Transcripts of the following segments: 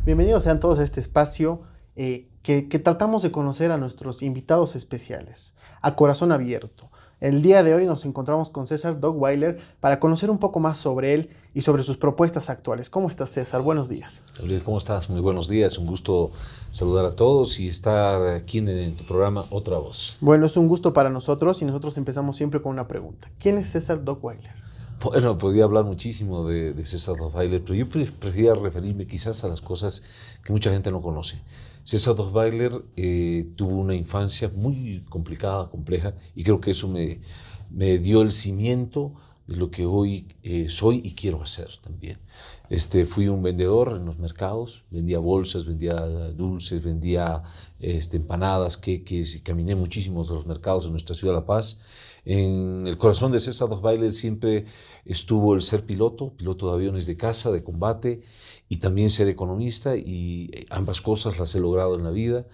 Bienvenidos sean todos a este espacio que tratamos de conocer a nuestros invitados especiales, a corazón abierto. El día de hoy nos encontramos con César Dockweiler para conocer un poco más sobre él y sobre sus propuestas actuales. ¿Cómo estás, César? Buenos días. Gabriel, ¿cómo estás? Muy buenos días, un gusto saludar a todos y estar aquí en tu programa Otra Voz. Bueno, es un gusto para nosotros y nosotros empezamos siempre con una pregunta. ¿Quién es César Dockweiler? Bueno, podría hablar muchísimo de César Dockweiler, pero yo prefería referirme quizás a las cosas que mucha gente no conoce. César Dockweiler tuvo una infancia muy complicada, compleja, y creo que eso me dio el cimiento de lo que hoy soy y quiero hacer también. Fui un vendedor en los mercados, vendía bolsas, vendía dulces, vendía empanadas, queques, y caminé muchísimos de los mercados en nuestra ciudad de La Paz. En el corazón de César Dockweiler siempre estuvo el ser piloto de aviones de caza, de combate, y también ser economista, y ambas cosas las he logrado en la vida.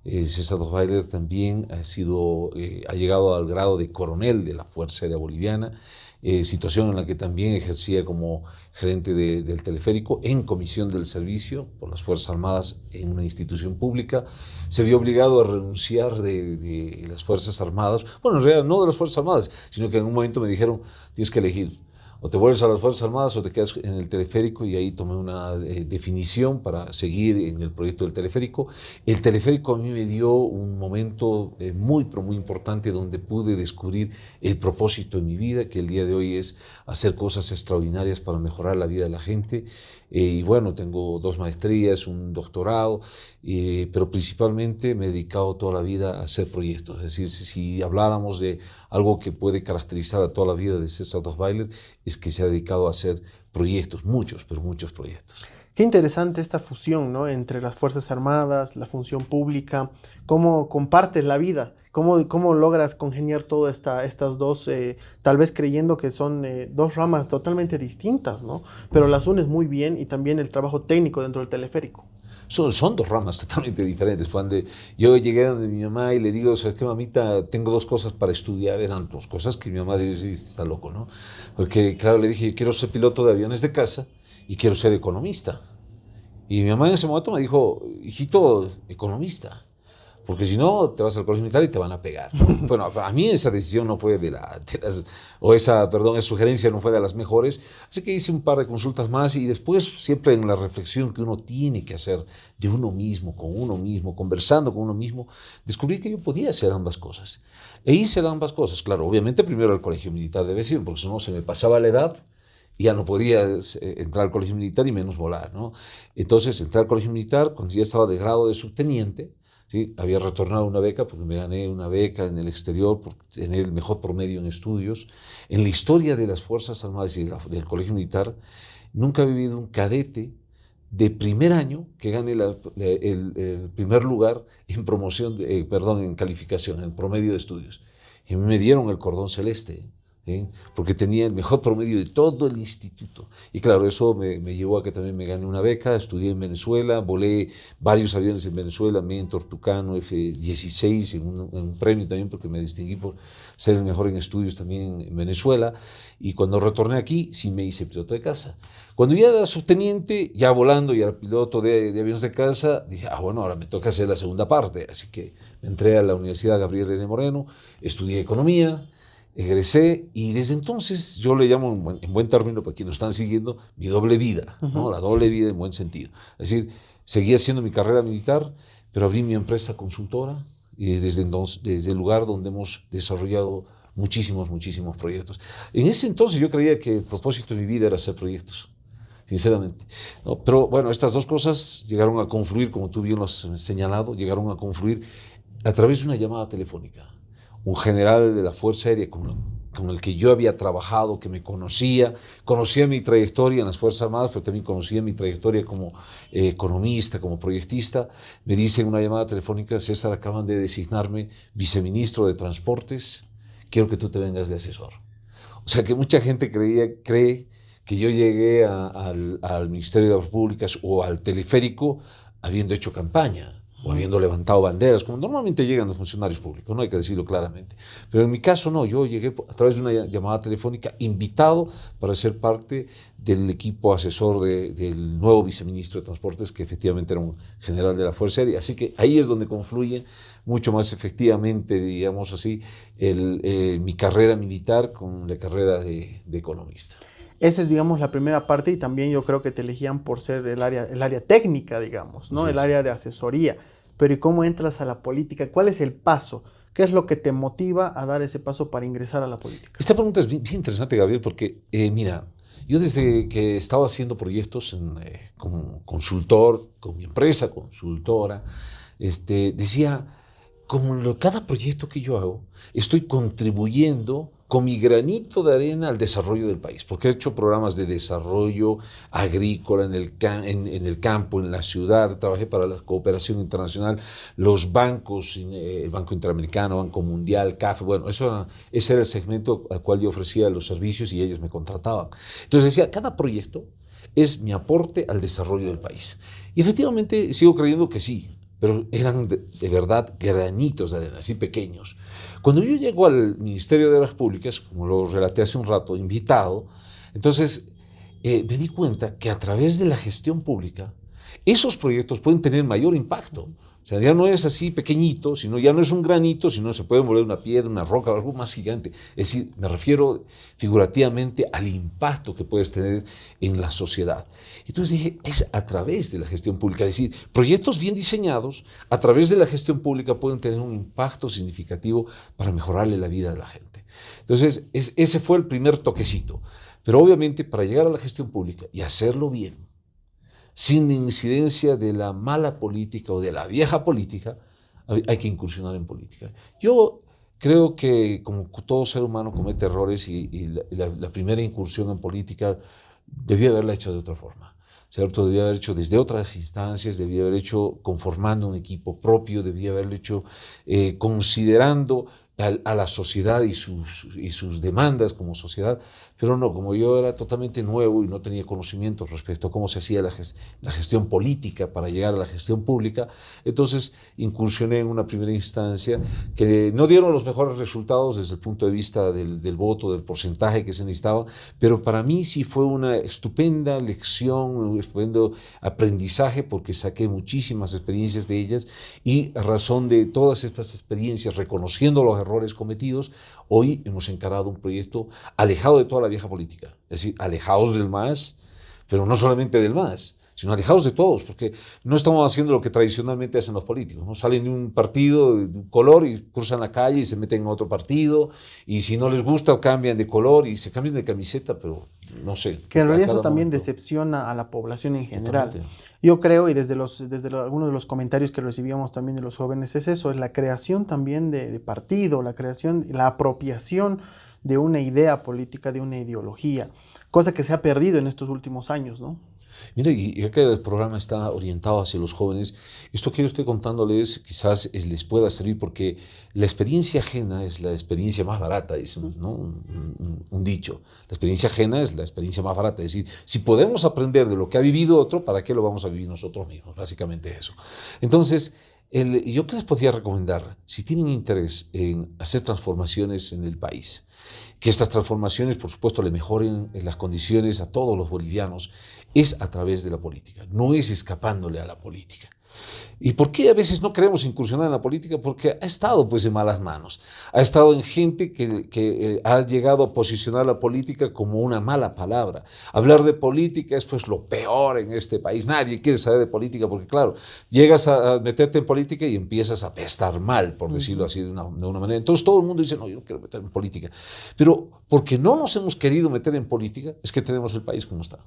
César Dockweiler también ha llegado al grado de coronel de la Fuerza Aérea Boliviana, situación en la que también ejercía como gerente del teleférico en comisión del servicio por las Fuerzas Armadas en una institución pública. Se vio obligado a renunciar de las Fuerzas Armadas, bueno, en realidad no de las Fuerzas Armadas, sino que en un momento me dijeron, tienes que elegir, o te vuelves a las Fuerzas Armadas o te quedas en el teleférico, y ahí tomé una definición para seguir en el proyecto del teleférico. El teleférico a mí me dio un momento pero muy importante donde pude descubrir el propósito de mi vida, que el día de hoy es hacer cosas extraordinarias para mejorar la vida de la gente. Y bueno, tengo 2 maestrías, un doctorado, pero principalmente me he dedicado toda la vida a hacer proyectos. Es decir, si habláramos de algo que puede caracterizar a toda la vida de César Dockweiler, es que se ha dedicado a hacer proyectos, muchos, pero muchos proyectos. Qué interesante esta fusión, ¿no? Entre las Fuerzas Armadas, la función pública, cómo compartes la vida, cómo logras congeniar todas estas dos, tal vez creyendo que son dos ramas totalmente distintas, ¿no? Pero las unes muy bien y también el trabajo técnico dentro del teleférico. Son 2 ramas totalmente diferentes. Cuando yo llegué donde mi mamá y le digo, ¿sabes qué, mamita? Tengo 2 cosas para estudiar. Eran 2 cosas que mi mamá dice, está loco, ¿no? Porque, claro, le dije, yo quiero ser piloto de aviones de caza y quiero ser economista. Y mi mamá en ese momento me dijo, hijito, economista, porque si no te vas al colegio militar y te van a pegar, ¿no? Bueno, a mí esa decisión no fue esa sugerencia no fue de las mejores, así que hice un par de consultas más, y después, siempre en la reflexión que uno tiene que hacer de uno mismo, conversando con uno mismo, descubrí que yo podía hacer ambas cosas. E hice ambas cosas, claro, obviamente primero al colegio militar debe ser, porque si no se me pasaba la edad, ya no podía entrar al colegio militar y menos volar, ¿no? Entonces entré al colegio militar cuando ya estaba de grado de subteniente, ¿sí? Había retornado una beca porque me gané una beca en el exterior por tener el mejor promedio en estudios. En la historia de las Fuerzas Armadas y del colegio militar, nunca he vivido un cadete de primer año que gane el primer lugar en en calificación, en promedio de estudios. Y a mí me dieron el cordón celeste, ¿sí? Porque tenía el mejor promedio de todo el instituto. Y claro, eso me llevó a que también me gané una beca, estudié en Venezuela, volé varios aviones en Venezuela, Mentor, Tucano, F-16, en un premio también porque me distinguí por ser el mejor en estudios también en Venezuela. Y cuando retorné aquí, sí me hice piloto de caza. Cuando ya era subteniente, ya volando y era piloto de aviones de caza, dije, bueno, ahora me toca hacer la segunda parte. Así que me entré a la Universidad Gabriel N. Moreno, estudié economía, egresé, y desde entonces yo le llamo en buen término, para quienes nos están siguiendo, mi doble vida, ¿no? La doble vida en buen sentido. Es decir, seguí haciendo mi carrera militar, pero abrí mi empresa consultora, y desde entonces, desde el lugar donde hemos desarrollado muchísimos proyectos. En ese entonces yo creía que el propósito de mi vida era hacer proyectos, sinceramente, ¿no? Pero bueno, estas 2 cosas llegaron a confluir, como tú bien lo has señalado, llegaron a confluir a través de una llamada telefónica. Un general de la Fuerza Aérea con el que yo había trabajado, que me conocía mi trayectoria en las Fuerzas Armadas, pero también conocía mi trayectoria como economista, como proyectista, me dice en una llamada telefónica, César, acaban de designarme viceministro de Transportes, quiero que tú te vengas de asesor. O sea que mucha gente cree que yo llegué al Ministerio de Obras Públicas o al teleférico habiendo hecho campaña. o habiendo levantado banderas, como normalmente llegan los funcionarios públicos, no hay que decirlo claramente. Pero en mi caso no, yo llegué a través de una llamada telefónica invitado para ser parte del equipo asesor del nuevo viceministro de Transportes, que efectivamente era un general de la Fuerza Aérea. Así que ahí es donde confluye mucho más efectivamente, digamos así, mi carrera militar con la carrera de economista. Esa es, digamos, la primera parte, y también yo creo que te elegían por ser el área técnica, digamos, ¿no? Sí, El sí. área de asesoría. Pero ¿y cómo entras a la política? ¿Cuál es el paso? ¿Qué es lo que te motiva a dar ese paso para ingresar a la política? Esta pregunta es bien, bien interesante, Gabriel, porque mira, yo desde que estaba haciendo proyectos como consultor, con mi empresa consultora, decía, cada proyecto que yo hago, estoy contribuyendo con mi granito de arena al desarrollo del país, porque he hecho programas de desarrollo agrícola en el campo, en la ciudad, trabajé para la cooperación internacional, los bancos, el Banco Interamericano, Banco Mundial, CAF, bueno, ese era el segmento al cual yo ofrecía los servicios y ellos me contrataban. Entonces decía, cada proyecto es mi aporte al desarrollo del país. Y efectivamente sigo creyendo que sí, pero eran de verdad granitos de arena, así pequeños. Cuando yo llego al Ministerio de Obras Públicas, como lo relaté hace un rato, invitado, entonces me di cuenta que a través de la gestión pública, esos proyectos pueden tener mayor impacto. O sea, ya no es así pequeñito, sino ya no es un granito, sino se puede mover una piedra, una roca, algo más gigante. Es decir, me refiero figurativamente al impacto que puedes tener en la sociedad. Entonces dije, es a través de la gestión pública, es decir, proyectos bien diseñados, a través de la gestión pública pueden tener un impacto significativo para mejorarle la vida a la gente. Entonces, ese fue el primer toquecito. Pero obviamente para llegar a la gestión pública y hacerlo bien, sin incidencia de la mala política o de la vieja política, hay que incursionar en política. Yo creo que como todo ser humano comete errores y la primera incursión en política debía haberla hecho de otra forma. ¿Cierto? Debía haber hecho desde otras instancias, debía haber hecho conformando un equipo propio, debía haberlo hecho considerando a la sociedad y sus demandas como sociedad, pero no, como yo era totalmente nuevo y no tenía conocimiento respecto a cómo se hacía la gestión política para llegar a la gestión pública, entonces incursioné en una primera instancia que no dieron los mejores resultados desde el punto de vista del voto, del porcentaje que se necesitaba, pero para mí sí fue una estupenda lección, un estupendo aprendizaje, porque saqué muchísimas experiencias de ellas y a razón de todas estas experiencias, reconociendo los errores cometidos, hoy hemos encarado un proyecto alejado de toda la vieja política, es decir, alejados del MAS, pero no solamente del MAS, sino alejados de todos, porque no estamos haciendo lo que tradicionalmente hacen los políticos, ¿no? Salen de un partido de un color y cruzan la calle y se meten en otro partido, y si no les gusta cambian de color y se cambian de camiseta, pero no sé. Que en realidad eso también momento, decepciona a la población en general. totalmente. Yo creo, y desde algunos de los comentarios que recibíamos también de los jóvenes, es eso, es la creación también de partido, la creación, la apropiación de una idea política, de una ideología, cosa que se ha perdido en estos últimos años, ¿no? Mira, y ya que el programa está orientado hacia los jóvenes, esto que yo estoy contándoles quizás les pueda servir, porque la experiencia ajena es la experiencia más barata, es, ¿no? un dicho. La experiencia ajena es la experiencia más barata. Es decir, si podemos aprender de lo que ha vivido otro, ¿para qué lo vamos a vivir nosotros mismos? Básicamente eso. Entonces, yo qué les podría recomendar, si tienen interés en hacer transformaciones en el país, que estas transformaciones, por supuesto, le mejoren las condiciones a todos los bolivianos, es a través de la política, no es escapándole a la política. ¿Y por qué a veces no queremos incursionar en la política? Porque ha estado pues en malas manos, ha estado en gente que ha llegado a posicionar la política como una mala palabra. Hablar de política es pues lo peor en este país, nadie quiere saber de política porque claro, llegas a meterte en política y empiezas a apestar mal, por decirlo así de una manera. Entonces todo el mundo dice, no, yo no quiero meterme en política. Pero porque no nos hemos querido meter en política es que tenemos el país como está,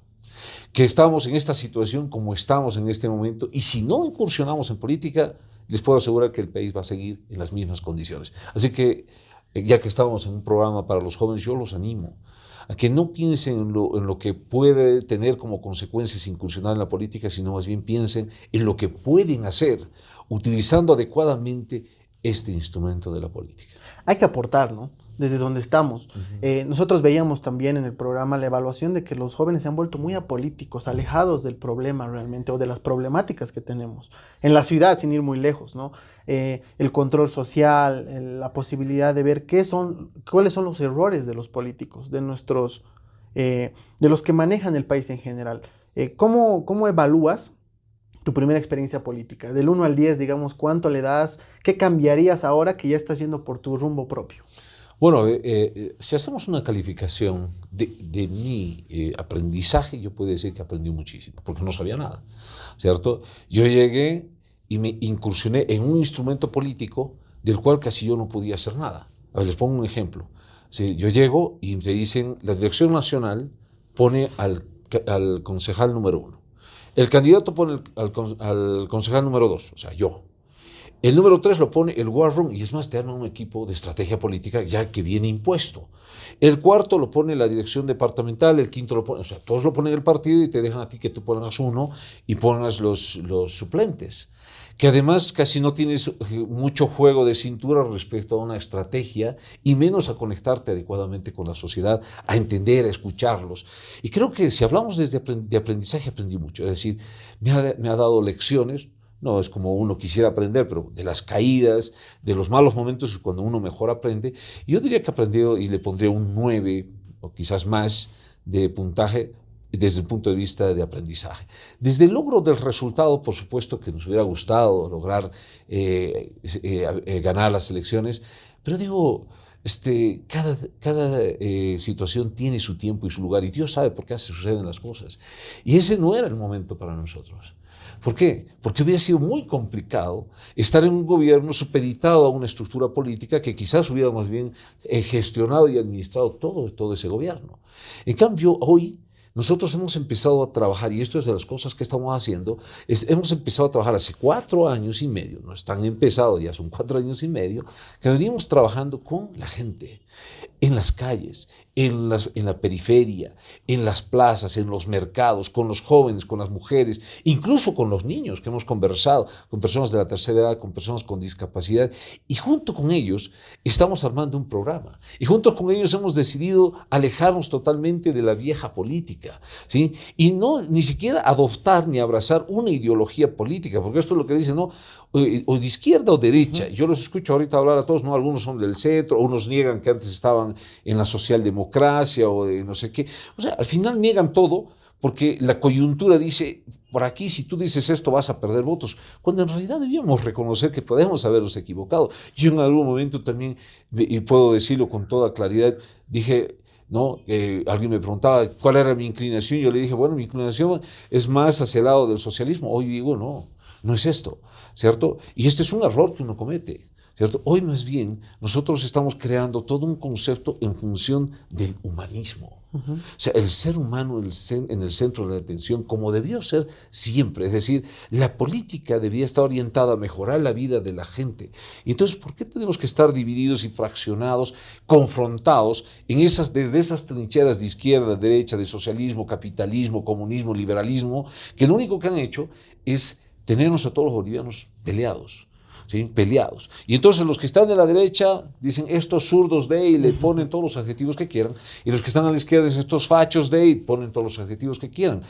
que estamos en esta situación como estamos en este momento, y si no incursionamos en política, les puedo asegurar que el país va a seguir en las mismas condiciones. Así que, ya que estamos en un programa para los jóvenes, yo los animo a que no piensen en lo que puede tener como consecuencias incursionar en la política, sino más bien piensen en lo que pueden hacer utilizando adecuadamente este instrumento de la política. Hay que aportar, ¿no? desde donde estamos. Nosotros veíamos también en el programa la evaluación de que los jóvenes se han vuelto muy apolíticos, alejados del problema realmente o de las problemáticas que tenemos en la ciudad, sin ir muy lejos, ¿no? El control social, la posibilidad de ver cuáles son los errores de los políticos, de los que manejan el país en general. ¿Cómo evalúas tu primera experiencia política? Del 1 al 10, digamos, ¿cuánto le das? ¿Qué cambiarías ahora que ya estás yendo por tu rumbo propio? Bueno, si hacemos una calificación de mi aprendizaje, yo puedo decir que aprendí muchísimo, porque no sabía nada, ¿cierto? Yo llegué y me incursioné en un instrumento político del cual casi yo no podía hacer nada. A ver, les pongo un ejemplo. Sí, yo llego y me dicen, la Dirección Nacional pone al concejal número 1. El candidato pone al concejal número 2, o sea, yo. El número 3 lo pone el War Room, y es más, te dan un equipo de estrategia política ya que viene impuesto. El cuarto lo pone la dirección departamental, el quinto lo pone, o sea, todos lo ponen el partido y te dejan a ti que tú pongas uno y pongas los suplentes. Que además casi no tienes mucho juego de cintura respecto a una estrategia y menos a conectarte adecuadamente con la sociedad, a entender, a escucharlos. Y creo que si hablamos de aprendizaje, aprendí mucho. Es decir, me ha dado lecciones. No es como uno quisiera aprender, pero de las caídas, de los malos momentos es cuando uno mejor aprende. Y yo diría que aprendió y le pondría un 9 o quizás más de puntaje desde el punto de vista de aprendizaje. Desde el logro del resultado, por supuesto que nos hubiera gustado lograr ganar las elecciones, pero digo, cada situación tiene su tiempo y su lugar, y Dios sabe por qué suceden las cosas. Y ese no era el momento para nosotros. ¿Por qué? Porque hubiera sido muy complicado estar en un gobierno supeditado a una estructura política que quizás hubiera más bien gestionado y administrado todo ese gobierno. En cambio, hoy nosotros hemos empezado a trabajar, y esto es de las cosas que estamos haciendo, hemos empezado a trabajar hace 4 años y medio, no están empezados, ya son 4 años y medio, que venimos trabajando con la gente, en las calles, en la periferia, en las plazas, en los mercados, con los jóvenes, con las mujeres, incluso con los niños que hemos conversado, con personas de la tercera edad, con personas con discapacidad, y junto con ellos estamos armando un programa, y junto con ellos hemos decidido alejarnos totalmente de la vieja política, ¿sí? Y no ni siquiera adoptar ni abrazar una ideología política, porque esto es lo que dicen, ¿no? O de izquierda o derecha. Yo los escucho ahorita hablar a todos, ¿no? Algunos son del centro, unos niegan que antes estaban en la socialdemocracia o de no sé qué. O sea, al final niegan todo porque la coyuntura dice, por aquí si tú dices esto vas a perder votos, cuando en realidad debíamos reconocer que podemos habernos equivocado. Yo en algún momento también, y puedo decirlo con toda claridad, dije, ¿no? Alguien me preguntaba cuál era mi inclinación, yo le dije, bueno, mi inclinación es más hacia el lado del socialismo. Hoy digo, no es esto, ¿cierto? Y este es un error que uno comete, ¿cierto? Hoy más bien nosotros estamos creando todo un concepto en función del humanismo. O sea, el ser humano en el centro de la atención, como debió ser siempre. Es decir, la política debía estar orientada a mejorar la vida de la gente. Y entonces, ¿por qué tenemos que estar divididos y fraccionados, confrontados desde esas trincheras de izquierda, derecha, de socialismo, capitalismo, comunismo, liberalismo, que lo único que han hecho es tenernos a todos los bolivianos peleados? ¿Sí? Peleados. Y entonces los que están de la derecha dicen estos zurdos de y le ponen todos los adjetivos que quieran, y los que están a la izquierda dicen estos fachos de y ponen todos los adjetivos que quieran.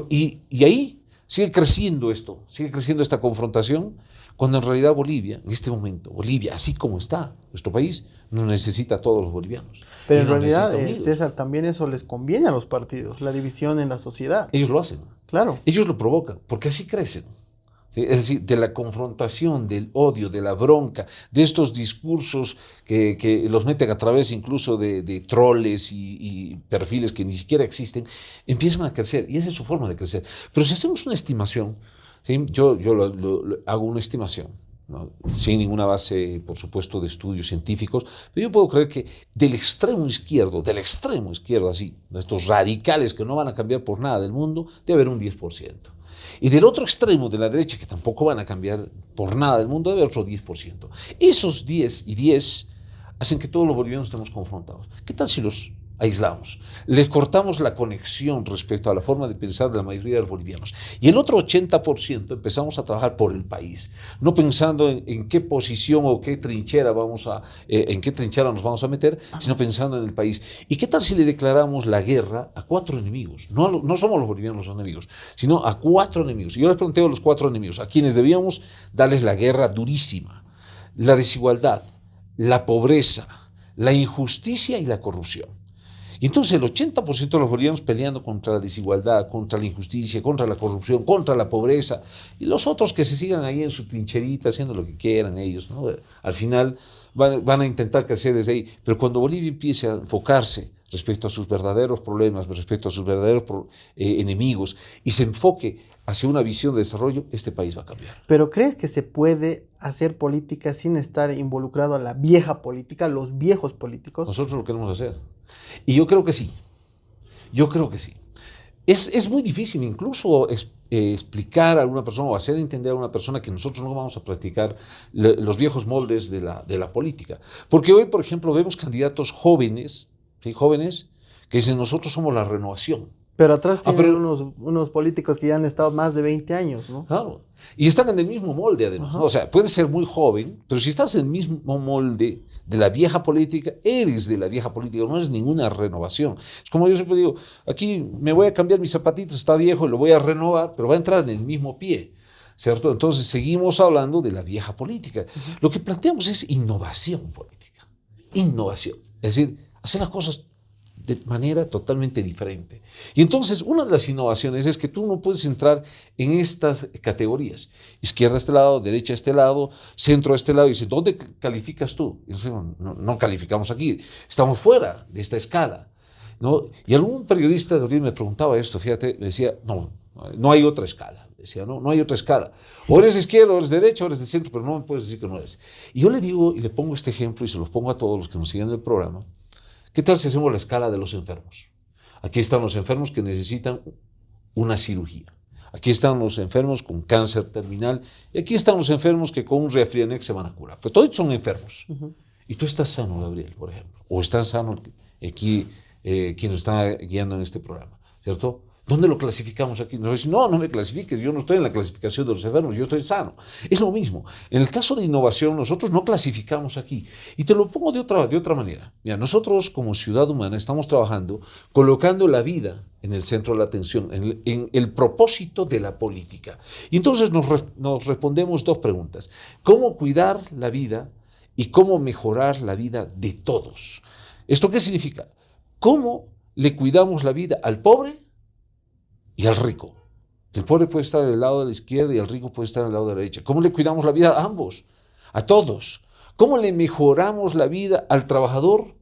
Y ahí sigue creciendo esta confrontación, cuando en realidad Bolivia, en este momento, Bolivia, así como está, nuestro país, nos necesita a todos los bolivianos. Pero en realidad, César, también eso les conviene a los partidos, la división en la sociedad. Ellos lo hacen. Claro. Ellos lo provocan, porque así crecen. ¿Sí? Es decir, de la confrontación, del odio, de la bronca, de estos discursos que los meten a través incluso de troles y perfiles que ni siquiera existen, empiezan a crecer, y esa es su forma de crecer. Pero si hacemos una estimación, ¿sí? Yo hago una estimación, ¿no? Sin ninguna base, por supuesto, de estudios científicos, pero yo puedo creer que del extremo izquierdo, así, de estos radicales que no van a cambiar por nada del mundo, debe haber un 10%. Y del otro extremo de la derecha, que tampoco van a cambiar por nada del mundo, debe haber otro 10%. Esos 10 y 10 hacen que todos los bolivianos estemos confrontados. ¿Qué tal si los aislamos, les cortamos la conexión respecto a la forma de pensar de la mayoría de los bolivianos. Y el otro 80% empezamos a trabajar por el país, no pensando en qué posición o qué trinchera en qué trinchera nos vamos a meter, sino pensando en el país. ¿Y qué tal si le declaramos la guerra a 4 enemigos? No somos los bolivianos los enemigos, sino a 4 enemigos. Y yo les planteo los 4 enemigos, a quienes debíamos darles la guerra durísima: la desigualdad, la pobreza, la injusticia y la corrupción. Y entonces el 80% de los bolivianos peleando contra la desigualdad, contra la injusticia, contra la corrupción, contra la pobreza, y los otros que se sigan ahí en su trincherita haciendo lo que quieran ellos, ¿no? Al final van a intentar crecer desde ahí, pero cuando Bolivia empiece a enfocarse respecto a sus verdaderos problemas, respecto a sus verdaderos enemigos, y se enfoque hacia una visión de desarrollo, este país va a cambiar. ¿Pero crees que se puede hacer política sin estar involucrado a la vieja política, los viejos políticos? Nosotros lo queremos hacer. Y yo creo que sí. Yo creo que sí. Es muy difícil incluso explicar a alguna persona o hacer entender a una persona que nosotros no vamos a practicar los viejos moldes de la política. Porque hoy, por ejemplo, vemos candidatos jóvenes, ¿sí? Jóvenes que dicen: nosotros somos la renovación. Pero atrás tienen unos políticos que ya han estado más de 20 años, ¿no? Claro. Y están en el mismo molde, además, ¿no? O sea, puedes ser muy joven, pero si estás en el mismo molde de la vieja política, eres de la vieja política, no eres ninguna renovación. Es como yo siempre digo: aquí me voy a cambiar mis zapatitos, está viejo, lo voy a renovar, pero va a entrar en el mismo pie, ¿cierto? Entonces seguimos hablando de la vieja política. Lo que planteamos es innovación política. Innovación. Es decir, hacer las cosas de manera totalmente diferente. Y entonces una de las innovaciones es que tú no puedes entrar en estas categorías: izquierda a este lado, derecha a este lado, centro a este lado. Y dice: ¿dónde calificas tú? Y dice: no calificamos aquí, estamos fuera de esta escala, ¿no? Y algún periodista de Oriente me preguntaba esto, fíjate, me decía: no hay otra escala. Decía: no hay otra escala. O eres de izquierda, o eres de derecha, o eres de centro, pero no me puedes decir que no eres. Y yo le digo, y le pongo este ejemplo, y se los pongo a todos los que nos siguen en el programa: ¿qué tal si hacemos la escala de los enfermos? Aquí están los enfermos que necesitan una cirugía. Aquí están los enfermos con cáncer terminal. Y aquí están los enfermos que con un Refrianex se van a curar. Pero todos son enfermos. Y tú estás sano, Gabriel, por ejemplo. O estás sano aquí, quien nos está guiando en este programa, ¿cierto? ¿Dónde lo clasificamos aquí? Nos dicen: no me clasifiques, yo no estoy en la clasificación de los enfermos, yo estoy sano. Es lo mismo. En el caso de innovación, nosotros no clasificamos aquí. Y te lo pongo de otra manera. Mira, nosotros como ciudad humana estamos trabajando colocando la vida en el centro de la atención, en el propósito de la política. Y entonces nos respondemos 2 preguntas: ¿cómo cuidar la vida y cómo mejorar la vida de todos? ¿Esto qué significa? ¿Cómo le cuidamos la vida al pobre y al rico? El pobre puede estar al lado de la izquierda y el rico puede estar al lado de la derecha. ¿Cómo le cuidamos la vida a ambos? A todos. ¿Cómo le mejoramos la vida al trabajador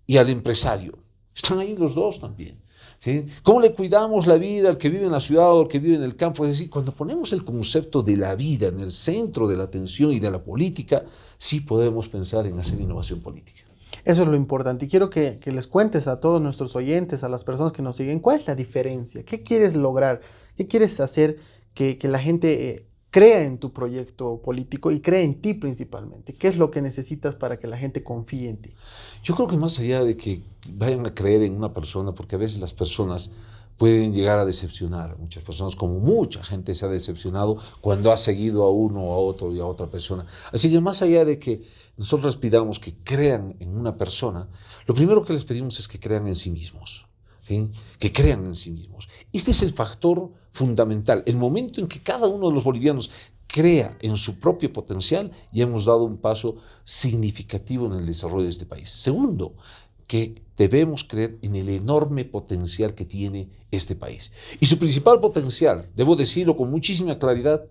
y al empresario? Están ahí los dos también, ¿sí? ¿Cómo le cuidamos la vida al que vive en la ciudad o al que vive en el campo? Es decir, cuando ponemos el concepto de la vida en el centro de la atención y de la política, sí podemos pensar en hacer innovación política. Eso es lo importante. Y quiero que les cuentes a todos nuestros oyentes, a las personas que nos siguen, cuál es la diferencia, qué quieres lograr, qué quieres hacer que la gente crea en tu proyecto político y crea en ti principalmente. ¿Qué es lo que necesitas para que la gente confíe en ti? Yo creo que más allá de que vayan a creer en una persona, porque a veces las personas pueden llegar a decepcionar a muchas personas, como mucha gente se ha decepcionado cuando ha seguido a uno o a otro y a otra persona. Así que más allá de que nosotros les pidamos que crean en una persona, lo primero que les pedimos es que crean en sí mismos, ¿sí? Que crean en sí mismos. Este es el factor fundamental. El momento en que cada uno de los bolivianos crea en su propio potencial, ya hemos dado un paso significativo en el desarrollo de este país. Segundo, que debemos creer en el enorme potencial que tiene este país. Y su principal potencial, debo decirlo con muchísima claridad,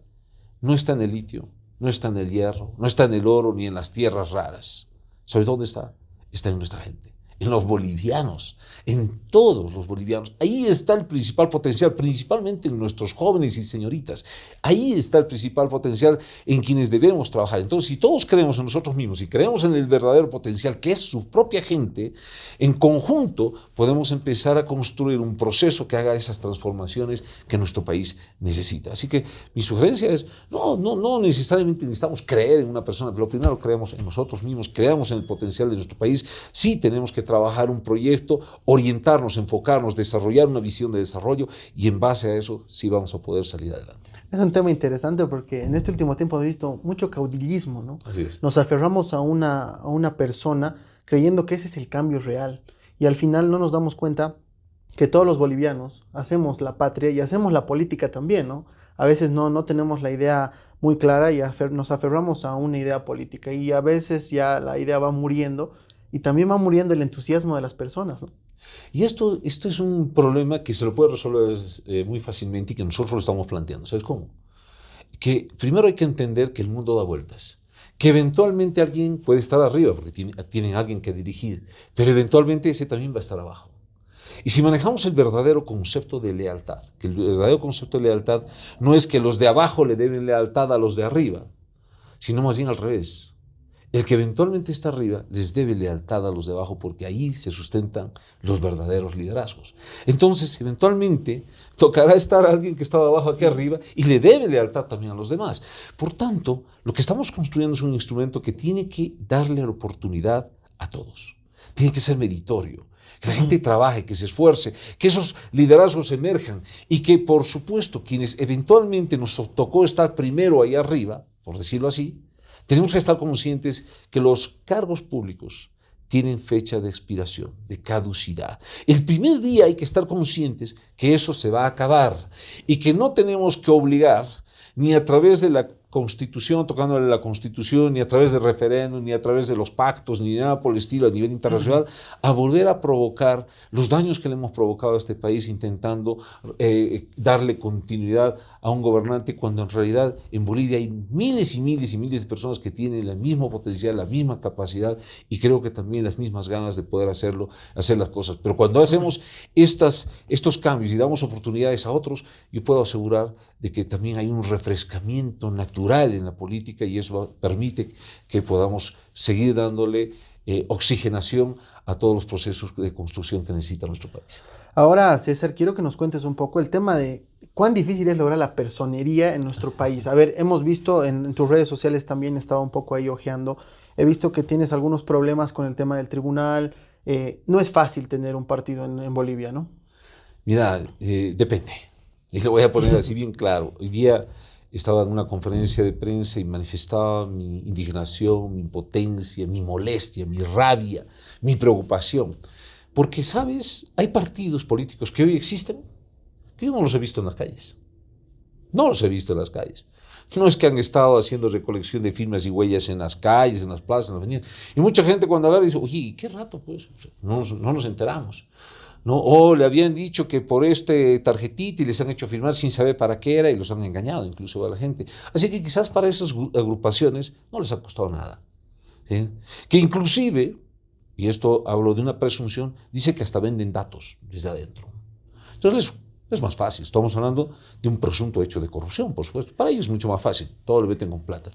no está en el litio, no está en el hierro, no está en el oro ni en las tierras raras. ¿Sabes dónde está? Está en nuestra gente, en los bolivianos, en todos los bolivianos. Ahí está el principal potencial, principalmente en nuestros jóvenes y señoritas. Ahí está el principal potencial en quienes debemos trabajar. Entonces, si todos creemos en nosotros mismos y creemos en el verdadero potencial, que es su propia gente, en conjunto podemos empezar a construir un proceso que haga esas transformaciones que nuestro país necesita. Así que mi sugerencia es, no necesariamente necesitamos creer en una persona, pero lo primero creemos en nosotros mismos, creamos en el potencial de nuestro país. Sí tenemos que trabajar un proyecto, orientarnos, enfocarnos, desarrollar una visión de desarrollo y en base a eso sí vamos a poder salir adelante. Es un tema interesante porque en este último tiempo hemos visto mucho caudillismo, ¿no? Así es. Nos aferramos a una persona creyendo que ese es el cambio real y al final no nos damos cuenta que todos los bolivianos hacemos la patria y hacemos la política también, ¿no? A veces no tenemos la idea muy clara y nos aferramos a una idea política y a veces ya la idea va muriendo y también va muriendo el entusiasmo de las personas, ¿no? Y esto es un problema que se lo puede resolver muy fácilmente y que nosotros lo estamos planteando. ¿Sabes cómo? Que primero hay que entender que el mundo da vueltas, que eventualmente alguien puede estar arriba porque tienen alguien que dirigir, pero eventualmente ese también va a estar abajo. Y si manejamos el verdadero concepto de lealtad, que el verdadero concepto de lealtad no es que los de abajo le deben lealtad a los de arriba, sino más bien al revés. El que eventualmente está arriba les debe lealtad a los de abajo porque ahí se sustentan los verdaderos liderazgos. Entonces, eventualmente, tocará estar alguien que estaba abajo aquí arriba y le debe lealtad también a los demás. Por tanto, lo que estamos construyendo es un instrumento que tiene que darle la oportunidad a todos. Tiene que ser meritorio. Que la gente trabaje, que se esfuerce, que esos liderazgos emerjan y que, por supuesto, quienes eventualmente nos tocó estar primero ahí arriba, por decirlo así, tenemos que estar conscientes que los cargos públicos tienen fecha de expiración, de caducidad. El primer día hay que estar conscientes que eso se va a acabar y que no tenemos que obligar ni a través de la Constitución, tocándole la Constitución, ni a través de referéndum, ni a través de los pactos, ni nada por el estilo a nivel internacional, a volver a provocar los daños que le hemos provocado a este país intentando darle continuidad a un gobernante cuando en realidad en Bolivia hay miles y miles y miles de personas que tienen el mismo potencial, la misma capacidad y creo que también las mismas ganas de poder hacer las cosas. Pero cuando hacemos estos cambios y damos oportunidades a otros, yo puedo asegurar de que también hay un refrescamiento natural en la política y eso permite que podamos seguir dándole oxigenación a todos los procesos de construcción que necesita nuestro país. Ahora, César, quiero que nos cuentes un poco el tema de cuán difícil es lograr la personería en nuestro país. A ver, hemos visto en tus redes sociales también, estaba un poco ahí ojeando, he visto que tienes algunos problemas con el tema del tribunal. No es fácil tener un partido en Bolivia, ¿no? Mira, depende. Y lo voy a poner así bien claro. Hoy día estaba en una conferencia de prensa y manifestaba mi indignación, mi impotencia, mi molestia, mi rabia, mi preocupación. Porque, ¿sabes? Hay partidos políticos que hoy existen que yo no los he visto en las calles. No los he visto en las calles. No es que han estado haciendo recolección de firmas y huellas en las calles, en las plazas, en las avenidas. Y mucha gente cuando agarra dice, oye, ¿qué rato pues? No nos enteramos. ¿No? O le habían dicho que por este tarjetita y les han hecho firmar sin saber para qué era y los han engañado incluso a la gente. Así que quizás para esas agrupaciones no les ha costado nada. ¿Sí? Que inclusive, y esto hablo de una presunción, dice que hasta venden datos desde adentro. Entonces es más fácil, estamos hablando de un presunto hecho de corrupción, por supuesto. Para ellos es mucho más fácil, todo lo meten con plata.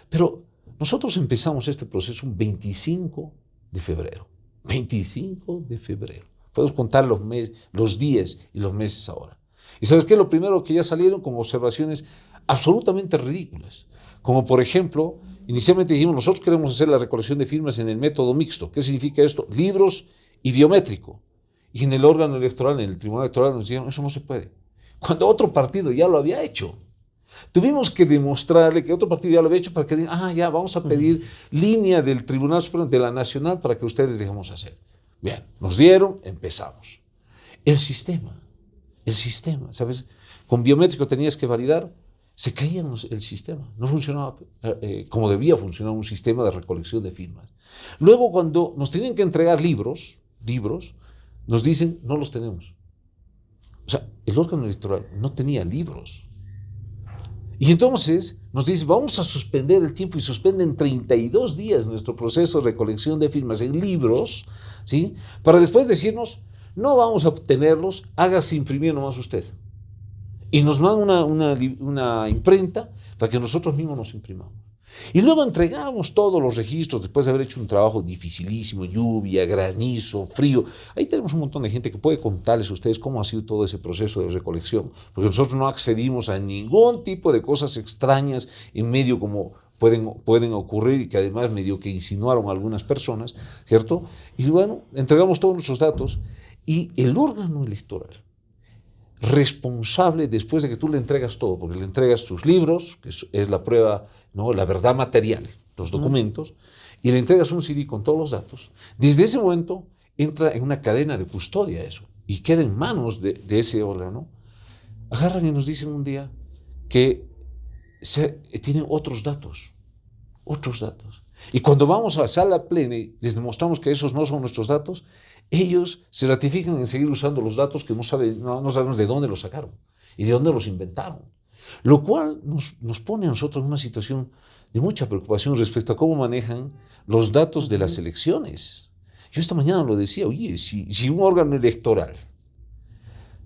Pero nosotros empezamos este proceso un 25 de febrero. 25 de febrero. Podemos contar los días y los meses ahora. ¿Y sabes qué? Lo primero que ya salieron con observaciones absolutamente ridículas. Como por ejemplo, inicialmente dijimos, nosotros queremos hacer la recolección de firmas en el método mixto. ¿Qué significa esto? Libros y biométrico. Y en el órgano electoral, en el tribunal electoral, nos dijeron, eso no se puede. Cuando otro partido ya lo había hecho. Tuvimos que demostrarle que otro partido ya lo había hecho para que digan, ya, vamos a pedir línea del Tribunal Supremo de la Nacional para que ustedes dejemos hacer. Bien, nos dieron, empezamos. El sistema, ¿sabes? Con biométrico tenías que validar, se caía el sistema, no funcionaba como debía funcionar un sistema de recolección de firmas. Luego cuando nos tenían que entregar libros, nos dicen, no los tenemos. O sea, el órgano electoral no tenía libros. Y entonces nos dice, vamos a suspender el tiempo y suspenden 32 días nuestro proceso de recolección de firmas en libros, ¿sí? Para después decirnos, no vamos a obtenerlos, hágase imprimir nomás usted. Y nos mandan una imprenta para que nosotros mismos nos imprimamos. Y luego entregamos todos los registros después de haber hecho un trabajo dificilísimo, lluvia, granizo, frío. Ahí tenemos un montón de gente que puede contarles a ustedes cómo ha sido todo ese proceso de recolección, porque nosotros no accedimos a ningún tipo de cosas extrañas en medio como pueden ocurrir y que además medio que insinuaron algunas personas, ¿cierto? Y bueno, entregamos todos nuestros datos y el órgano electoral responsable después de que tú le entregas todo, porque le entregas tus libros, que es la prueba, ¿no? La verdad material, los documentos, y le entregas un CD con todos los datos, desde ese momento entra en una cadena de custodia eso, y queda en manos de ese órgano. Agarran y nos dicen un día que tienen otros datos. Y cuando vamos a la sala plena y les demostramos que esos no son nuestros datos, ellos se ratifican en seguir usando los datos que no sabemos de dónde los sacaron y de dónde los inventaron. Lo cual nos pone a nosotros en una situación de mucha preocupación respecto a cómo manejan los datos de las elecciones. Yo esta mañana lo decía, oye, si un órgano electoral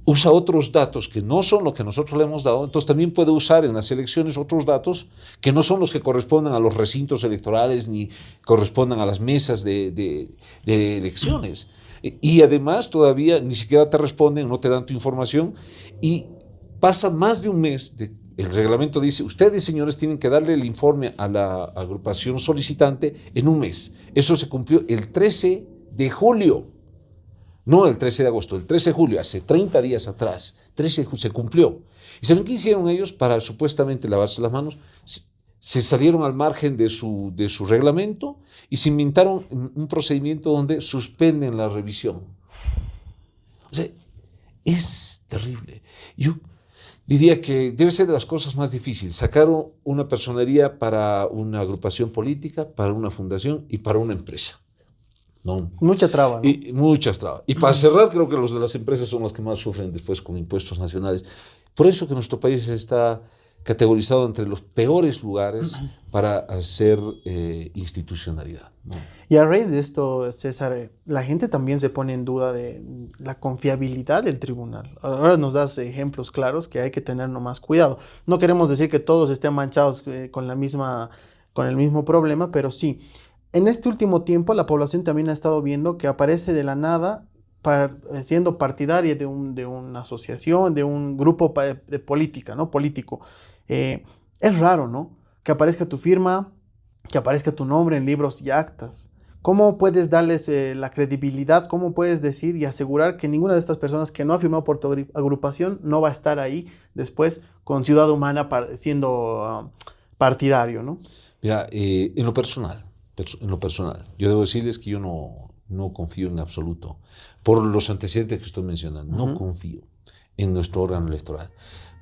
usa otros datos que no son lo que nosotros le hemos dado, entonces también puede usar en las elecciones otros datos que no son los que corresponden a los recintos electorales ni correspondan a las mesas de elecciones. Y además todavía ni siquiera te responden, no te dan tu información y pasa más de un mes. El reglamento dice, ustedes señores tienen que darle el informe a la agrupación solicitante en un mes. Eso se cumplió el 13 de julio. No el 13 de agosto, el 13 de julio, hace 30 días atrás, 13 de julio, se cumplió. ¿Y saben qué hicieron ellos para supuestamente lavarse las manos? Se salieron al margen de su reglamento y se inventaron un procedimiento donde suspenden la revisión. O sea, es terrible. Yo diría que debe ser de las cosas más difíciles. Sacaron una personería para una agrupación política, para una fundación y para una empresa. ¿No? Mucha traba, ¿no? Y muchas trabas. Y para cerrar, creo que los de las empresas son los que más sufren después con impuestos nacionales. Por eso que nuestro país está categorizado entre los peores lugares para hacer institucionalidad, ¿no? Y a raíz de esto, César, la gente también se pone en duda de la confiabilidad del tribunal. Ahora nos das ejemplos claros que hay que tener nomás cuidado. No queremos decir que todos estén manchados con el mismo problema, pero sí. En este último tiempo la población también ha estado viendo que aparece de la nada siendo partidaria de una asociación, de un grupo de política, ¿no? Político. Es raro, ¿no? Que aparezca tu firma, que aparezca tu nombre en libros y actas. ¿Cómo puedes darles la credibilidad? ¿Cómo puedes decir y asegurar que ninguna de estas personas que no ha firmado por tu agrupación no va a estar ahí después con Ciudad Humana siendo partidario, ¿no? Mira, en lo personal, yo debo decirles que yo no confío en absoluto, por los antecedentes que estoy mencionando, no confío en nuestro órgano electoral,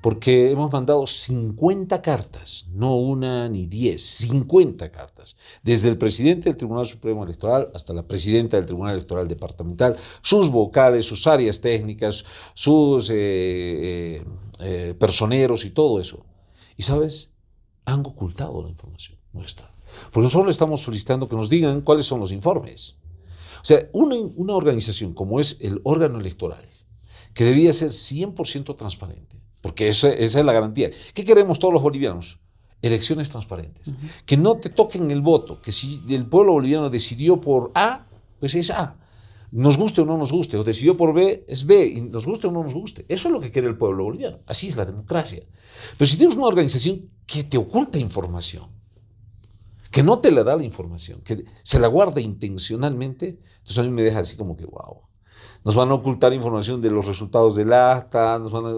porque hemos mandado 50 cartas, no una ni 10, 50 cartas, desde el presidente del Tribunal Supremo Electoral hasta la presidenta del Tribunal Electoral Departamental, sus vocales, sus áreas técnicas, sus personeros y todo eso. Y ¿sabes? Han ocultado la información nuestra. Porque nosotros le estamos solicitando que nos digan cuáles son los informes. O sea, una organización como es el órgano electoral, que debía ser 100% transparente, porque esa es la garantía. ¿Qué queremos todos los bolivianos? Elecciones transparentes. Que no te toquen el voto, que si el pueblo boliviano decidió por A, pues es A. Nos guste o no nos guste, o decidió por B, es B, y nos guste o no nos guste. Eso es lo que quiere el pueblo boliviano. Así es la democracia. Pero si tienes una organización que te oculta información, que no te la da la información, que se la guarda intencionalmente, entonces a mí me deja así como que, wow. Nos van a ocultar información de los resultados del acta, nos van a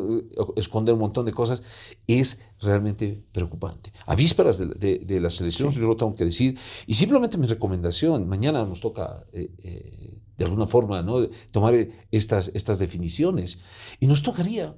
esconder un montón de cosas. Es realmente preocupante. A vísperas de las elecciones, yo lo tengo que decir, y simplemente mi recomendación, mañana nos toca de alguna forma, ¿no?, tomar estas definiciones, y nos tocaría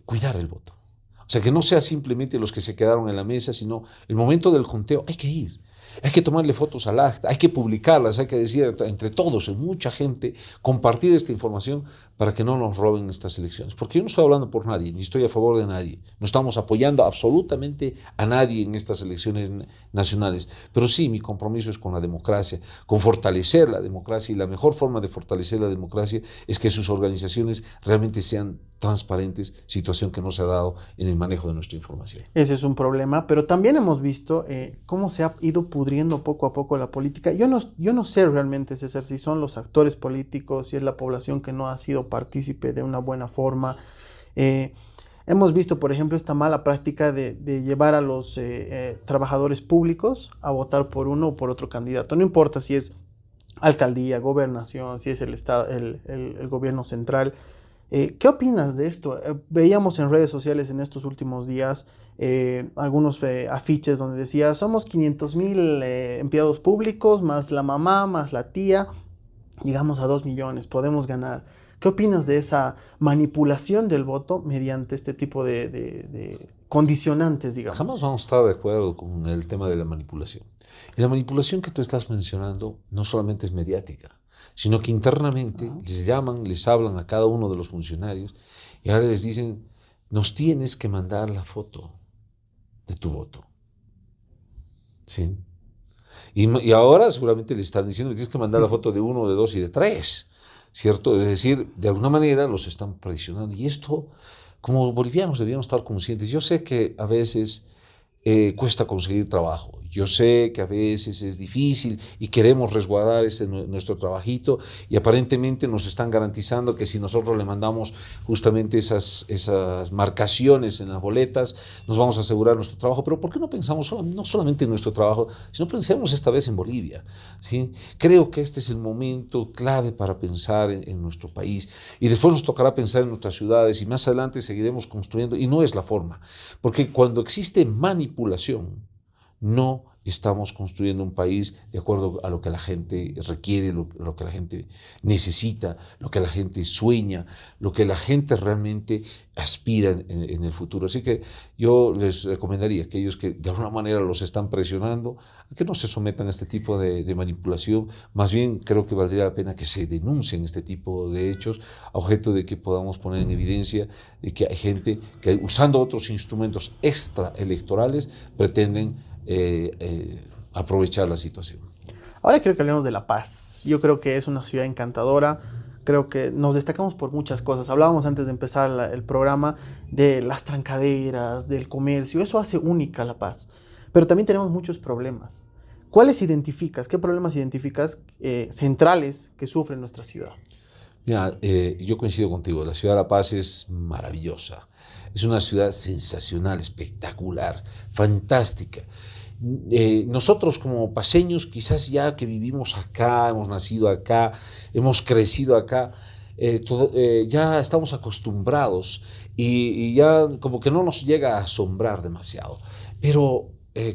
cuidar el voto. O sea, que no sea simplemente los que se quedaron en la mesa, sino el momento del conteo hay que ir. Hay que tomarle fotos al acta, hay que publicarlas, hay que decir entre todos, en mucha gente, compartir esta información para que no nos roben estas elecciones. Porque yo no estoy hablando por nadie, ni estoy a favor de nadie. No estamos apoyando absolutamente a nadie en estas elecciones nacionales. Pero sí, mi compromiso es con la democracia, con fortalecer la democracia. Y la mejor forma de fortalecer la democracia es que sus organizaciones realmente sean transparentes, situación que no se ha dado en el manejo de nuestra información. Ese es un problema, pero también hemos visto cómo se ha ido pudriendo poco a poco la política. Yo no sé realmente, César, si son los actores políticos, si es la población que no ha sido partícipe de una buena forma. En Hemos visto, por ejemplo, esta mala práctica de llevar a los trabajadores públicos a votar por uno o por otro candidato. No importa si es alcaldía, gobernación, si es el estado, el gobierno central. ¿Qué opinas de esto? Veíamos en redes sociales en estos últimos días algunos afiches donde decía, somos 500,000 empleados públicos, más la mamá, más la tía, llegamos a 2 millones, podemos ganar. ¿Qué opinas de esa manipulación del voto mediante este tipo de condicionantes, digamos? Jamás vamos a estar de acuerdo con el tema de la manipulación. Y la manipulación que tú estás mencionando no solamente es mediática, sino que internamente les llaman, les hablan a cada uno de los funcionarios y ahora les dicen, nos tienes que mandar la foto de tu voto. ¿Sí? Y ahora seguramente le están diciendo, tienes que mandar la foto de 1, de 2 y de 3, ¿cierto? Es decir, de alguna manera los están presionando. Y esto, como bolivianos, debíamos estar conscientes. Yo sé que a veces cuesta conseguir trabajo. Yo sé que a veces es difícil y queremos resguardar nuestro trabajito y aparentemente nos están garantizando que si nosotros le mandamos justamente esas marcaciones en las boletas, nos vamos a asegurar nuestro trabajo. Pero ¿por qué no pensamos no solamente en nuestro trabajo, sino pensemos esta vez en Bolivia? ¿Sí? Creo que este es el momento clave para pensar en nuestro país y después nos tocará pensar en nuestras ciudades y más adelante seguiremos construyendo y no es la forma, porque cuando existe manipulación, no estamos construyendo un país de acuerdo a lo que la gente requiere, lo que la gente necesita, lo que la gente sueña, lo que la gente realmente aspira en el futuro. Así que yo les recomendaría a aquellos que de alguna manera los están presionando, que no se sometan a este tipo de manipulación. Más bien creo que valdría la pena que se denuncien este tipo de hechos a objeto de que podamos poner en evidencia de que hay gente que usando otros instrumentos extraelectorales pretenden aprovechar la situación. Ahora creo que hablemos de La Paz. Yo creo que es una ciudad encantadora. Creo que nos destacamos por muchas cosas. Hablábamos antes de empezar el programa de las trancaderas, del comercio. Eso hace única La Paz. Pero también tenemos muchos problemas. ¿Cuáles identificas? ¿Qué problemas identificas centrales que sufre nuestra ciudad? Mira, yo coincido contigo. La ciudad de La Paz es maravillosa. Es una ciudad sensacional, espectacular, fantástica. Nosotros como paseños, quizás ya que vivimos acá, hemos nacido acá, hemos crecido acá, ya estamos acostumbrados y ya como que no nos llega a asombrar demasiado. Pero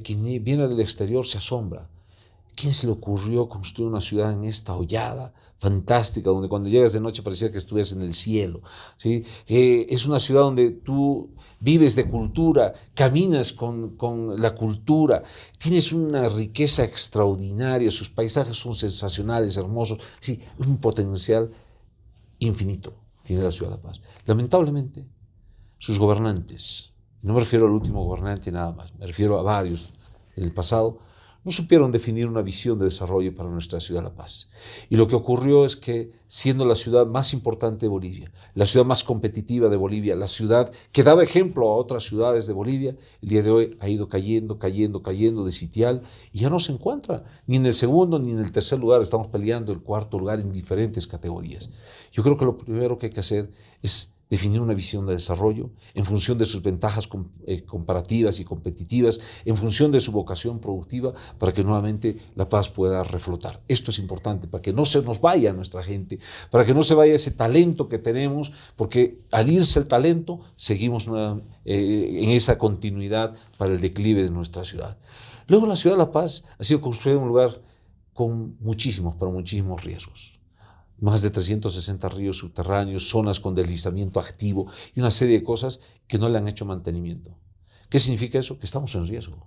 quien viene del exterior se asombra. ¿Quién se le ocurrió construir una ciudad en esta hollada fantástica, donde cuando llegas de noche parecía que estuvieras en el cielo? ¿Sí? Es una ciudad donde tú vives de cultura, caminas con la cultura, tienes una riqueza extraordinaria, sus paisajes son sensacionales, hermosos, sí, un potencial infinito tiene la ciudad de La Paz. Lamentablemente, sus gobernantes, no me refiero al último gobernante nada más, me refiero a varios en el pasado, no supieron definir una visión de desarrollo para nuestra ciudad La Paz. Y lo que ocurrió es que, siendo la ciudad más importante de Bolivia, la ciudad más competitiva de Bolivia, la ciudad que daba ejemplo a otras ciudades de Bolivia, el día de hoy ha ido cayendo de sitial y ya no se encuentra ni en el segundo ni en el tercer lugar. Estamos peleando el cuarto lugar en diferentes categorías. Yo creo que lo primero que hay que hacer es definir una visión de desarrollo en función de sus ventajas comparativas y competitivas, en función de su vocación productiva, para que nuevamente La Paz pueda reflotar. Esto es importante para que no se nos vaya nuestra gente, para que no se vaya ese talento que tenemos, porque al irse el talento, seguimos en esa continuidad para el declive de nuestra ciudad. Luego la ciudad de La Paz ha sido construida en un lugar con muchísimos, pero muchísimos riesgos. Más de 360 ríos subterráneos, zonas con deslizamiento activo y una serie de cosas que no le han hecho mantenimiento. ¿Qué significa eso? Que estamos en riesgo.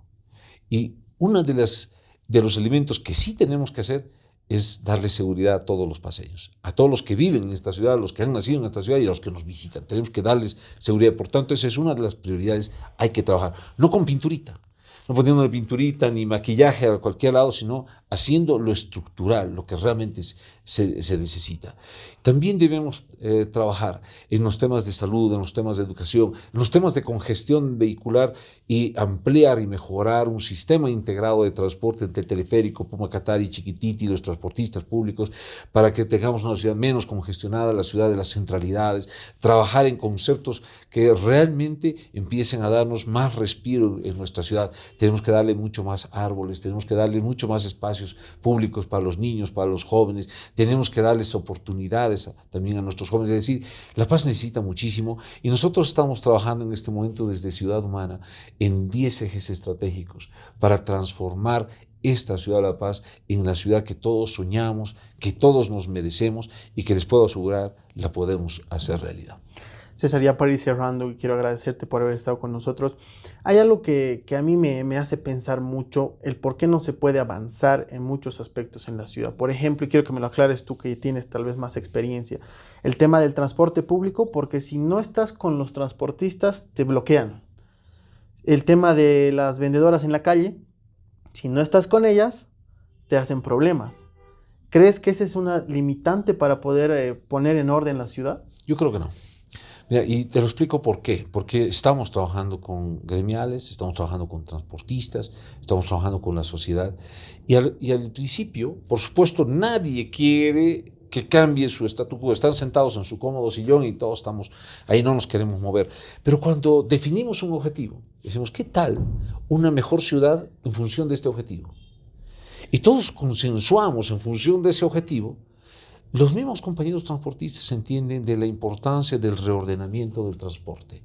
Y uno de los elementos que sí tenemos que hacer es darle seguridad a todos los paseños, a todos los que viven en esta ciudad, a los que han nacido en esta ciudad y a los que nos visitan. Tenemos que darles seguridad. Por tanto, esa es una de las prioridades. Hay que trabajar, no con pinturita, no poniéndole pinturita ni maquillaje a cualquier lado, sino haciendo lo estructural, lo que realmente se necesita. También debemos trabajar en los temas de salud, en los temas de educación, en los temas de congestión vehicular y ampliar y mejorar un sistema integrado de transporte entre Teleférico, Pumacatari, Chiquititi y los transportistas públicos para que tengamos una ciudad menos congestionada, la ciudad de las centralidades, trabajar en conceptos que realmente empiecen a darnos más respiro en nuestra ciudad. Tenemos que darle mucho más árboles, tenemos que darle mucho más espacios públicos para los niños, para los jóvenes, tenemos que darles oportunidades también a nuestros jóvenes. Es decir, La Paz necesita muchísimo y nosotros estamos trabajando en este momento desde Ciudad Humana en 10 ejes estratégicos para transformar esta ciudad de La Paz en la ciudad que todos soñamos, que todos nos merecemos y que les puedo asegurar la podemos hacer realidad. César, ya para ir cerrando, y quiero agradecerte por haber estado con nosotros. Hay algo que a mí me hace pensar mucho, el por qué no se puede avanzar en muchos aspectos en la ciudad. Por ejemplo, y quiero que me lo aclares tú que tienes tal vez más experiencia, el tema del transporte público, porque si no estás con los transportistas, te bloquean. El tema de las vendedoras en la calle, si no estás con ellas, te hacen problemas. ¿Crees que esa es una limitante para poder poner en orden la ciudad? Yo creo que no. Mira, y te lo explico por qué. Porque estamos trabajando con gremiales, estamos trabajando con transportistas, estamos trabajando con la sociedad. Y al principio, por supuesto, nadie quiere que cambie su statu quo. Están sentados en su cómodo sillón y todos estamos ahí, no nos queremos mover. Pero cuando definimos un objetivo, decimos, ¿qué tal una mejor ciudad en función de este objetivo? Y todos consensuamos en función de ese objetivo. Los mismos compañeros transportistas entienden de la importancia del reordenamiento del transporte.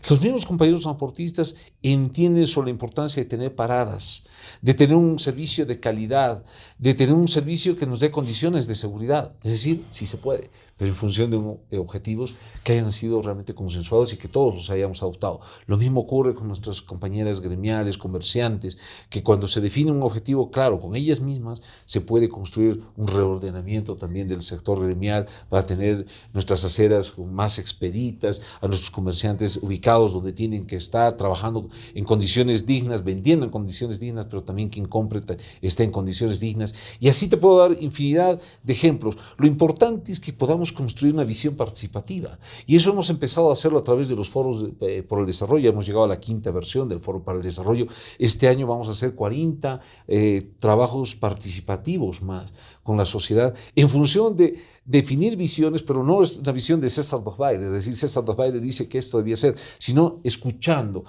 Los mismos compañeros transportistas entienden sobre la importancia de tener paradas, de tener un servicio de calidad, de tener un servicio que nos dé condiciones de seguridad. Es decir, sí se puede, pero en función de objetivos que hayan sido realmente consensuados y que todos los hayamos adoptado. Lo mismo ocurre con nuestras compañeras gremiales, comerciantes, que cuando se define un objetivo claro con ellas mismas, se puede construir un reordenamiento también del sector gremial para tener nuestras aceras más expeditas, a nuestros comerciantes ubicados donde tienen que estar, trabajando en condiciones dignas, vendiendo en condiciones dignas, pero también quien compre esté en condiciones dignas. Y así te puedo dar infinidad de ejemplos. Lo importante es que podamos construir una visión participativa. Y eso hemos empezado a hacerlo a través de los foros por el desarrollo. Hemos llegado a la 5ª versión del Foro para el Desarrollo. Este año vamos a hacer 40 trabajos participativos más con la sociedad en función de definir visiones, pero no es una visión de César Dos Baile, es decir, César Dos Baile dice que esto debía ser, sino escuchando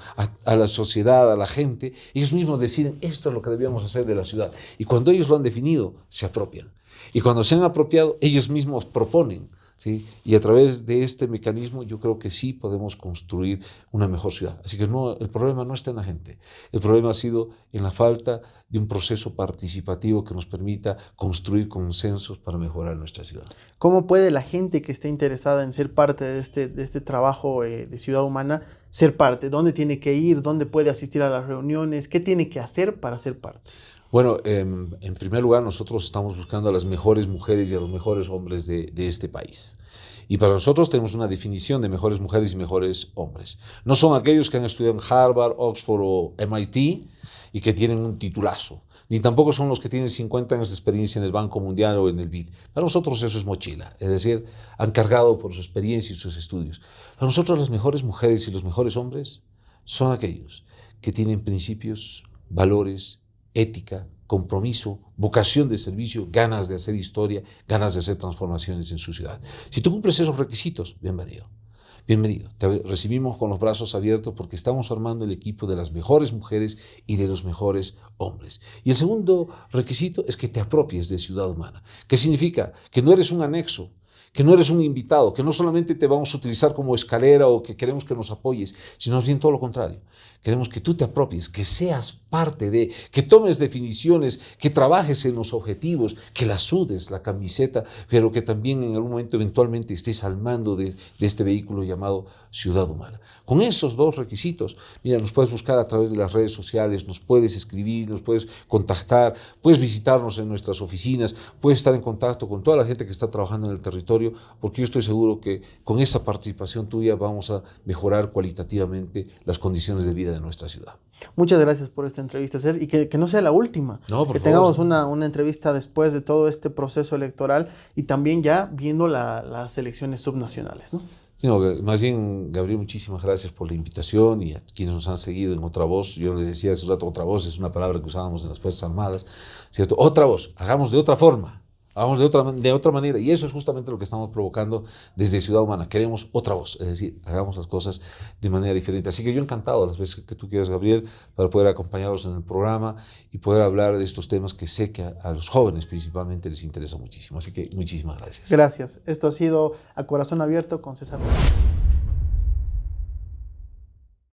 a la sociedad, a la gente, ellos mismos deciden esto es lo que debíamos hacer de la ciudad. Y cuando ellos lo han definido, se apropian. Y cuando se han apropiado, ellos mismos proponen, ¿sí? Y a través de este mecanismo yo creo que sí podemos construir una mejor ciudad. Así que no, el problema no está en la gente, el problema ha sido en la falta de un proceso participativo que nos permita construir consensos para mejorar nuestra ciudad. ¿Cómo puede la gente que esté interesada en ser parte de este trabajo de Ciudad Humana ser parte? ¿Dónde tiene que ir? ¿Dónde puede asistir a las reuniones? ¿Qué tiene que hacer para ser parte? Bueno, en primer lugar, nosotros estamos buscando a las mejores mujeres y a los mejores hombres de este país. Y para nosotros tenemos una definición de mejores mujeres y mejores hombres. No son aquellos que han estudiado en Harvard, Oxford o MIT y que tienen un titulazo. Ni tampoco son los que tienen 50 años de experiencia en el Banco Mundial o en el BID. Para nosotros eso es mochila. Es decir, han cargado por su experiencia y sus estudios. Para nosotros las mejores mujeres y los mejores hombres son aquellos que tienen principios, valores, ética, compromiso, vocación de servicio, ganas de hacer historia, ganas de hacer transformaciones en su ciudad. Si tú cumples esos requisitos, bienvenido. Bienvenido. Te recibimos con los brazos abiertos porque estamos armando el equipo de las mejores mujeres y de los mejores hombres. Y el segundo requisito es que te apropies de Ciudad Humana. ¿Qué significa? Que no eres un anexo, que no eres un invitado, que no solamente te vamos a utilizar como escalera o que queremos que nos apoyes, sino más bien todo lo contrario. Queremos que tú te apropies, que seas parte de, que tomes definiciones, que trabajes en los objetivos, que la sudes la camiseta, pero que también en algún momento eventualmente estés al mando de este vehículo llamado Ciudad Humana. Con esos dos requisitos, mira, nos puedes buscar a través de las redes sociales, nos puedes escribir, nos puedes contactar, puedes visitarnos en nuestras oficinas, puedes estar en contacto con toda la gente que está trabajando en el territorio territorio, porque yo estoy seguro que con esa participación tuya vamos a mejorar cualitativamente las condiciones de vida de nuestra ciudad. Muchas gracias por esta entrevista, César, y que no sea la última. No, por que favor. tengamos una entrevista después de todo este proceso electoral y también ya viendo las elecciones subnacionales, ¿no? Sí, no, más bien, Gabriel, muchísimas gracias por la invitación y a quienes nos han seguido en Otra Voz. Yo les decía hace un rato, Otra Voz es una palabra que usábamos en las Fuerzas Armadas, ¿cierto? Otra voz, hagamos de otra forma, hagamos de otra manera. Y eso es justamente lo que estamos provocando desde Ciudad Humana. Queremos otra voz, es decir, hagamos las cosas de manera diferente. Así que yo encantado las veces que tú quieras, Gabriel, para poder acompañarlos en el programa y poder hablar de estos temas que sé que a los jóvenes principalmente les interesa muchísimo. Así que muchísimas gracias. Gracias. Esto ha sido A Corazón Abierto con César Rojas.